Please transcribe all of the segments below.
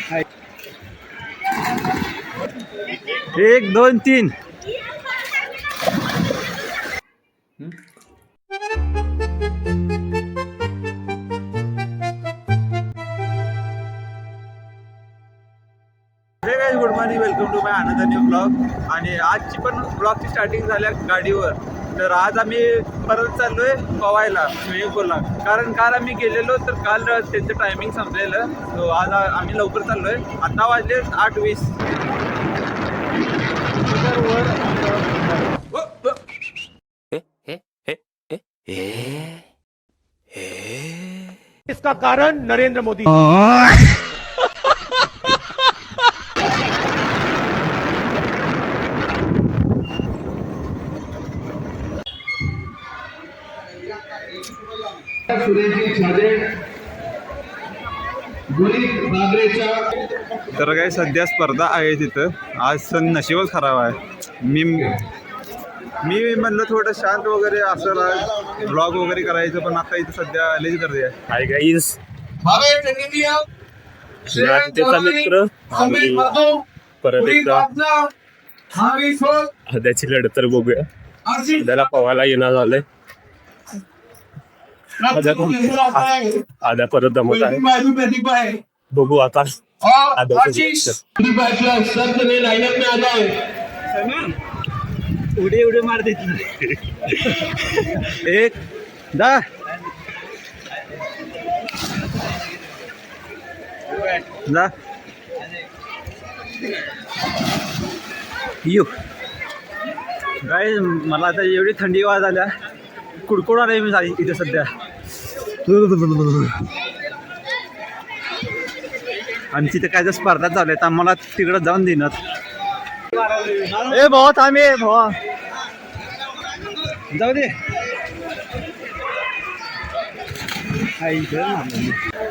1 2 3. Good morning, welcome to my another new blog. आणि आजची पण ब्लॉगची स्टार्टिंग झाल्या गाडीवर. तर आज आम्ही परत चाललोय पवायला स्विमिंग पूलला. कारण काल आम्ही गेलेलो तर काल त्यांचं टायमिंग संपलेलं. तो आज आम्ही लवकर चाललोय. आता वाजले 8:20. इसका कारण नरेंद्र मोदी. तर काही सध्या स्पर्धा आहे तिथं. आज सण नशीबच खराब आहे. मी म्हणलं थोडं शांत वगैरे असं ब्लॉग वगैरे करायचं, पण आता इथं सध्या लईच गर्दी आहे. हाय गाईज, जनतेचा मित्र परत एकदा आद्याची लढत तर बघूया. आद्याला पवायला येणं झालंय. आद्या परत जमत आहे. बघू आता उडी उडी मार देत. 1 2 जा यू. काय मला आता एवढी थंडी वाज आल्या, कुडकुड आले मी झाली इथे सध्या. आणि तिथे काय जर स्पर्धा चालू आहेत, आम्हाला तिकडं जाऊन देणार. ए भावा थांब, ये भावा जाऊ दे.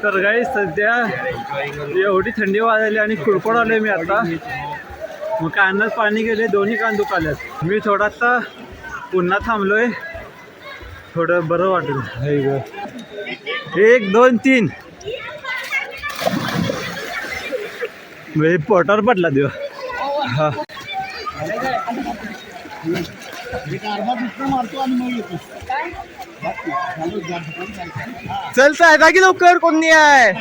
तर काही सध्या एवढी थंडी वाजली आणि कुडकुड आले मी आता. मग कानात पाणी गेले, दोन्ही कान दुखाल्यात. मी थोडा आता पुन्हा थांबलोय, थोडं बरं वाटेल. 1 2 3. म्हणजे पोटावर पडला देव. हा चलता का की लवकर, कोण नाही आहे.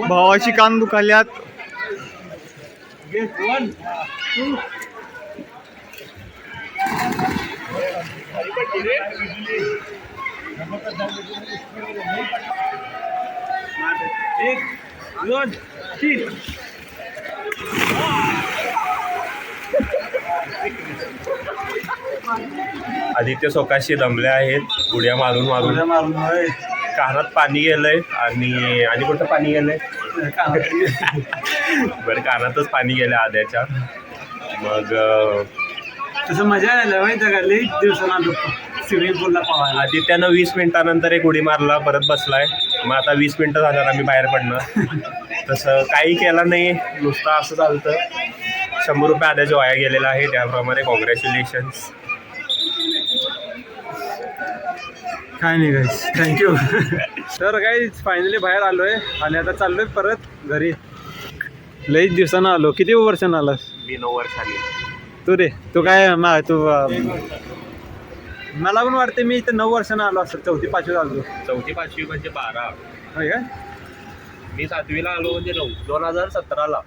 भावाची कान दुखाल्यात. 1 2 1 2 3. आदित्य सोकाशी दमले आहेत. उड्या मारून कानात पाणी गेलंय आणि कुठं पाणी गेलंय बरं, कानातच पाणी गेलंय आद्याच्या. मग तसं मजा आलं माहिती का, लई दिवसांना स्विमिंग पूलला पवायला. आदित्यानं 20 मिनिटानंतर एक उडी मारला, परत बसलाय. मग आता 20 मिनिटं झाल्यावर आम्ही बाहेर पडणार. तसं काही केलं नाही, नुसतं असं चालतं. 100 रुपये आद्याच्या वाया गेलेला आहे, त्याप्रमाणे कॉंग्रॅच्युलेशन्स. काय नाही गाईस, थँक्यू. तर गाईस फायनली बाहेर आलोय आणि आता चाललोय परत घरी. लईच दिवसानं आलो. किती वर्षानं आलास? मी 9 वर्षांनी. तू रे, तू काय तू मला पण वाटते मी इथं 9 वर्षानं आलो असं. 4थी 5वी आलो. 4थी 5वी म्हणजे 12. होय काय? मी 7वीला आलो म्हणजे 2017ला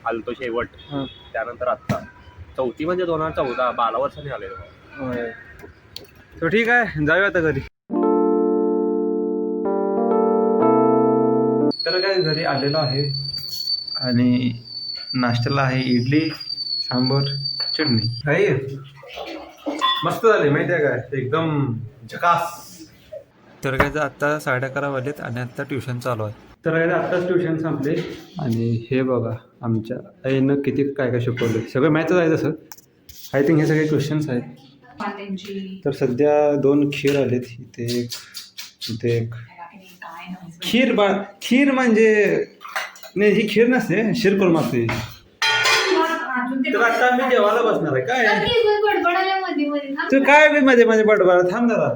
आलतो शेवट. त्यानंतर आत्ता 4थी म्हणजे 2014. 12 वर्षांनी आलेलो. होय. तो ठीक आहे, जाऊया आता घरी. तर काय घरी आलेलो आहे आणि नाश्त्याला आहे इडली, सांबर, चटणी. काही मस्त झाले माहिती आहे काय, एकदम झकास. तर काय आत्ता 11:30 वाजलेत आणि आत्ता ट्युशन चालू आहे. तर काय आत्ताच ट्युशन संपले आणि हे बघा आमच्या आईनं किती काय काय शिकवलं. सगळं मॅथच आहे तसं. आय थिंक हे सगळे क्वेश्चन्स आहेत. तर सध्या 2 खीर आलेत. इथे एक खीर म्हणजे नाही, ही खीर नसते, शिरकुर्मा असते. तर आता आम्ही जेवायला बसणार आहे. काय तू काय मध्ये मध्ये बडबड, थांब जरा.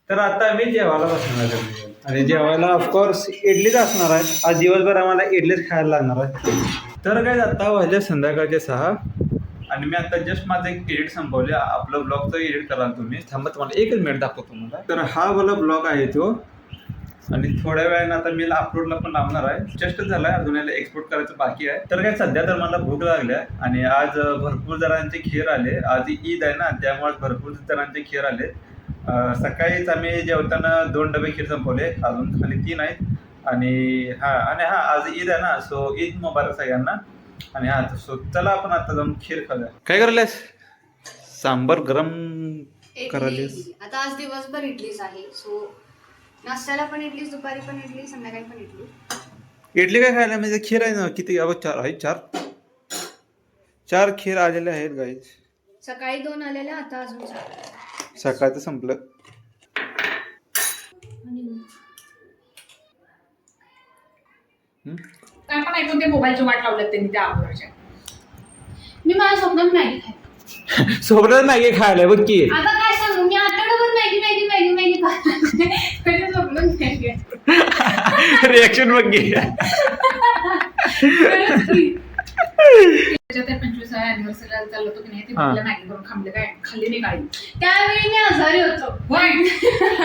तर आता आम्ही जेवायला बसणार आहे. आणि जेवायला ऑफकोर्स इडलीच असणार आहे. आज दिवसभर आम्हाला इडलीच खायला लागणार आहे. तर काय आता वाजले संध्याकाळचे 6 आणि मी आता जस्ट माझं एक एडिट संपवले. आपलं ब्लॉगचं एडिट कराल तुम्ही. थांबा तुम्हाला एकच मिनिट दाखवतो तुम्हाला. तर हा वाला ब्लॉग आहे तो आणि थोड्या वेळानं आता मी अपलोडला पण लावणार आहे. जस्ट झाला आहे, अजून याला एक्सपोर्ट करायचं बाकी आहे. तर काय सध्या तर मला भूक लागली आहे आणि आज भरपूर जणांचे खीर आले. आज ईद आहे ना, त्यामुळे भरपूर जणांचे खीर आले. सकाळीच आम्ही जेवताना 2 डबे खीर संपवले, अजून खाली 3 आहेत. आणि आज ईद आहे ना, सो ईद मुबारक सगळ्यांना. आणि सो चला आपण आता जाऊन खीर खाऊया. काय करायलास? सांबर गरम करायलीस? आता आज दिवसभर इडलीच आहे. सो नाश्त्याला पण इडली, दुपारी पण इडली, संध्याकाळी पण इडली. इडली काय खायला म्हणजे खीर आहे ना, किती 4 आहेत. 4 खीर आलेले आहेत गाईज. सकाळी 2 आलेल्या, आता अजून 4. सकाळचं संपलं. काय पण ऐकून ते मोबाईलची वाट लावल्यात त्यांनी त्या अगोदरच्या. मी माझ्या स्वप्नात मॅगी खाय. सोबतच मॅगी खायला बघ की. आता काय सांगू, मी आठवड्याभर मॅगी मॅगी मॅगी मॅगी खाल्ली. माझ्या स्वप्नात मॅगी आहे. रिएक्शन बघ की. त्याच्या त्या 25व्या अॅनिव्हर्सरीला चाललो होतो की नाही, ते म्हटलं मॅगी करून खाल्ली नाही काढली. त्यावेळी मी आजारी होतो.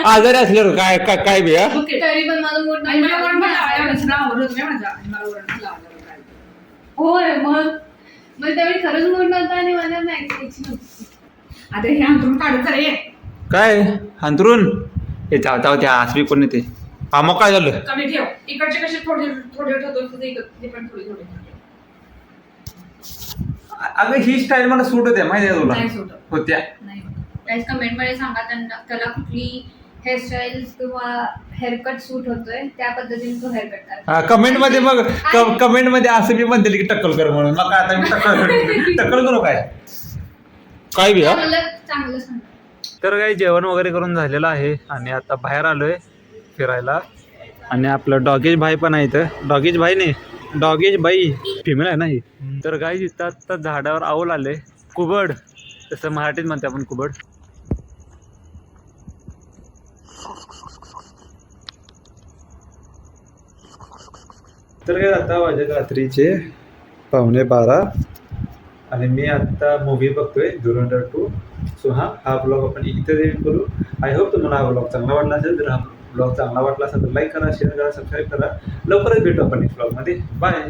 आजारी असल्यावर काय काय काय बे. तरी पण माझं मूड आणि मला वरण पण लावायला सगळं आवडत होतं माझा, आणि मला वरण पण लावायला काय. होय, मग त्यावेळी खरंच मूड नव्हता आणि मला मॅगी खायची नव्हती. आता हे अंतरून काढत चालले. काय अंतरून हे जाऊ त्या आसवी कोण येते. मग काय झालं? कमी ठेव. इकडचे कसे थोडे थोडे ठेवतो, ते पण थोडे थोडे. अगं ही स्टाईल मला सूट होत्या, माहिती आहे तुला? नाही सूट होत्या. नाही. गाईज कमेंट मध्ये सांगा त्याला कुठली हेअरस्टाईल किंवा हेअरकट सूट होतोय, त्या पद्धतीने तो हेअरकट करा. कमेंट मध्ये मग कमेंट मध्ये असं मी म्हणते की टक्कल कर म्हणून. मग आता मी टक्कल करू काय बी. चांगलं सांग. तर काही जेवण वगैरे करून झालेलं आहे आणि आता बाहेर आलोय फिरायला. आणि आपलं डॉगेज भाई पण आहे इथं. डॉगेज भाई नाही, डॉगेज बाई फिमेल आहे ना ही. तर गाईज इथं आता झाडावर आऊल आले, कुबड तसं मराठीत म्हणते आपण कुबड. तर काय आता वाजत रात्रीचे 11:15 आणि मी आता मूवी बघतोय धुरंधर 2. सो हा ब्लॉग आपण इथे एंड करू. आय होप तुम्हाला हा ब्लॉग चांगला वाटला असेल. जर हा ब्लॉग चांगला वाटला असेल तर लाईक करा, शेअर करा, सबस्क्राईब करा. लवकरच भेटू आपण नेक्स्ट ब्लॉगमध्ये. बाय.